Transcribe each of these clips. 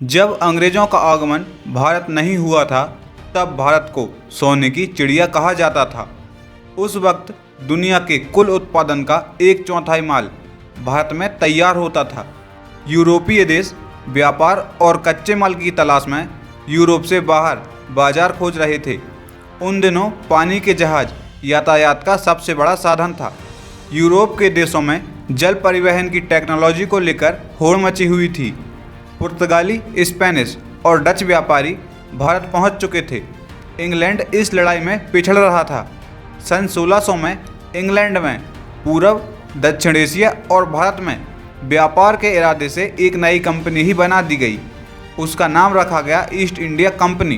जब अंग्रेजों का आगमन भारत नहीं हुआ था, तब भारत को सोने की चिड़िया कहा जाता था। उस वक्त दुनिया के कुल उत्पादन का 1/4 माल भारत में तैयार होता था। यूरोपीय देश व्यापार और कच्चे माल की तलाश में यूरोप से बाहर बाजार खोज रहे थे। उन दिनों पानी के जहाज यातायात का सबसे बड़ा साधन था। यूरोप के देशों में जल परिवहन की टेक्नोलॉजी को लेकर होड़ मची हुई थी। पुर्तगाली, स्पेनिश और डच व्यापारी भारत पहुंच चुके थे। इंग्लैंड इस लड़ाई में पिछड़ रहा था। सन 1600 में इंग्लैंड में पूर्व, दक्षिण एशिया और भारत में व्यापार के इरादे से एक नई कंपनी ही बना दी गई। उसका नाम रखा गया ईस्ट इंडिया कंपनी।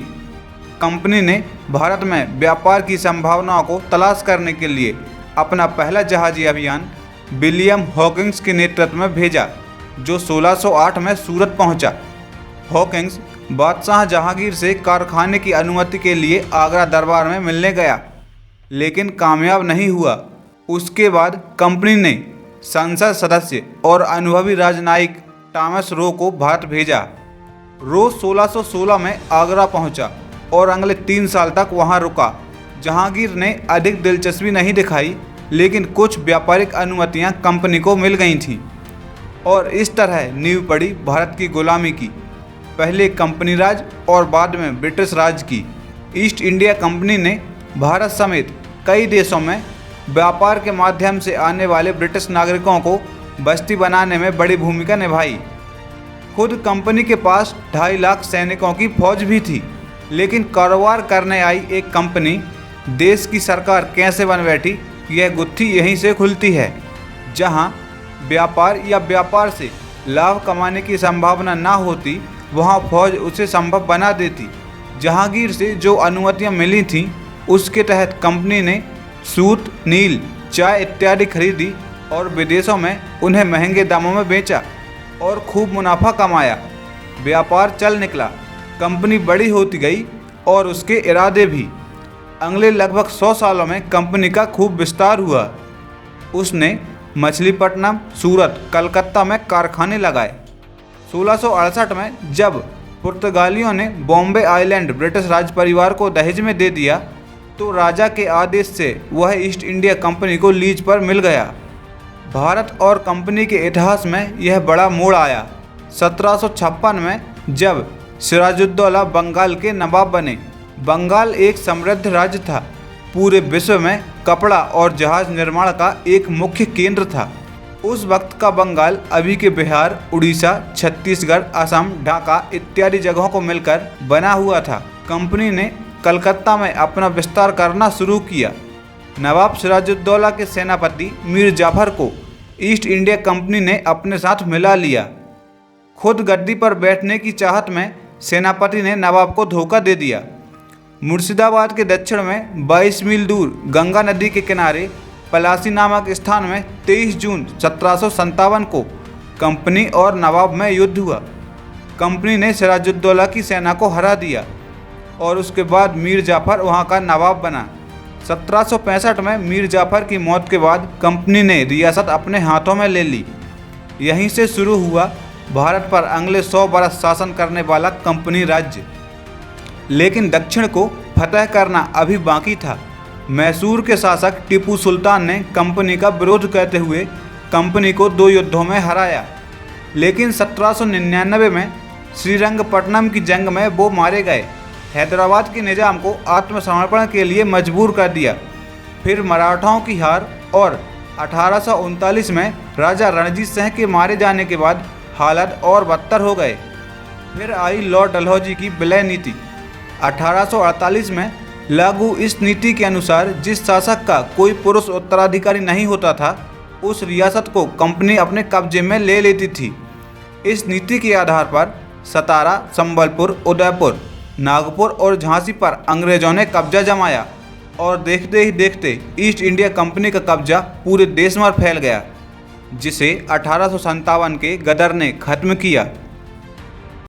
कंपनी ने भारत में व्यापार की संभावनाओं को तलाश करने के लिए अपना पहला जहाजी अभियान विलियम हॉकिंस के नेतृत्व में भेजा, जो 1608 में सूरत पहुंचा। हॉकिंस बादशाह जहांगीर से कारखाने की अनुमति के लिए आगरा दरबार में मिलने गया, लेकिन कामयाब नहीं हुआ। उसके बाद कंपनी ने संसद सदस्य और अनुभवी राजनयिक टॉमस रो को भारत भेजा। रो 1616 में आगरा पहुंचा और अगले 3 साल तक वहां रुका। जहांगीर ने अधिक दिलचस्पी नहीं दिखाई, लेकिन कुछ व्यापारिक अनुमतियां कंपनी को मिल गई थीं और इस तरह नींव पड़ी भारत की गुलामी की, पहले कंपनी राज और बाद में ब्रिटिश राज की। ईस्ट इंडिया कंपनी ने भारत समेत कई देशों में व्यापार के माध्यम से आने वाले ब्रिटिश नागरिकों को बस्ती बनाने में बड़ी भूमिका निभाई। खुद कंपनी के पास 2.5 लाख सैनिकों की फौज भी थी, लेकिन कारोबार करने आई एक कंपनी देश की सरकार कैसे बन बैठी, यह गुत्थी यहीं से खुलती है। जहां व्यापार या व्यापार से लाभ कमाने की संभावना ना होती, वहां फौज उसे संभव बना देती। जहांगीर से जो अनुमतियां मिली थीं, उसके तहत कंपनी ने सूत, नील, चाय इत्यादि खरीदी और विदेशों में उन्हें महंगे दामों में बेचा और खूब मुनाफा कमाया। व्यापार चल निकला, कंपनी बड़ी होती गई और उसके इरादे भी। अगले लगभग 100 सालों में कंपनी का खूब विस्तार हुआ। उसने मछलीपट्टनम, सूरत, कलकत्ता में कारखाने लगाए। 1668 में जब पुर्तगालियों ने बॉम्बे आइलैंड ब्रिटिश राज परिवार को दहेज में दे दिया, तो राजा के आदेश से वह ईस्ट इंडिया कंपनी को लीज पर मिल गया। भारत और कंपनी के इतिहास में यह बड़ा मोड़ आया। 1756 में जब सिराजुद्दौला बंगाल के नवाब बने। बंगाल एक समृद्ध राज्य था, पूरे विश्व में कपड़ा और जहाज निर्माण का एक मुख्य केंद्र था। उस वक्त का बंगाल अभी के बिहार, उड़ीसा, छत्तीसगढ़, असम, ढाका इत्यादि जगहों को मिलकर बना हुआ था। कंपनी ने कलकत्ता में अपना विस्तार करना शुरू किया। नवाब सिराजुद्दौला के सेनापति मीर जाफर को ईस्ट इंडिया कंपनी ने अपने साथ मिला लिया। खुद गद्दी पर बैठने की चाहत में सेनापति ने नवाब को धोखा दे दिया। मुर्शिदाबाद के दक्षिण में 22 मील दूर गंगा नदी के किनारे पलासी नामक स्थान में 23 जून 1757 को कंपनी और नवाब में युद्ध हुआ। कंपनी ने सिराजुद्दौला की सेना को हरा दिया और उसके बाद मीर जाफर वहां का नवाब बना। 1765 में मीर जाफर की मौत के बाद कंपनी ने रियासत अपने हाथों में ले ली। यहीं से शुरू हुआ भारत पर अगले 100 बरस शासन करने वाला कंपनी राज्य। लेकिन दक्षिण को फतह करना अभी बाकी था। मैसूर के शासक टीपू सुल्तान ने कंपनी का विरोध करते हुए कंपनी को 2 युद्धों में हराया, लेकिन 1799 में श्रीरंगपट्टनम की जंग में वो मारे गए। हैदराबाद के निजाम को आत्मसमर्पण के लिए मजबूर कर दिया। फिर मराठाओं की हार और 1839 में राजा रणजीत सिंह के मारे जाने के बाद हालत और बदतर हो गए। फिर आई लॉर्ड डलहौजी की विलय नीति 1848 में लागू। इस नीति के अनुसार जिस शासक का कोई पुरुष उत्तराधिकारी नहीं होता था, उस रियासत को कंपनी अपने कब्जे में ले लेती थी। इस नीति के आधार पर सतारा, संबलपुर, उदयपुर, नागपुर और झांसी पर अंग्रेजों ने कब्जा जमाया और देखते ही देखते ईस्ट इंडिया कंपनी का कब्जा पूरे देश में फैल गया, जिसे 1857 के गदर ने खत्म किया।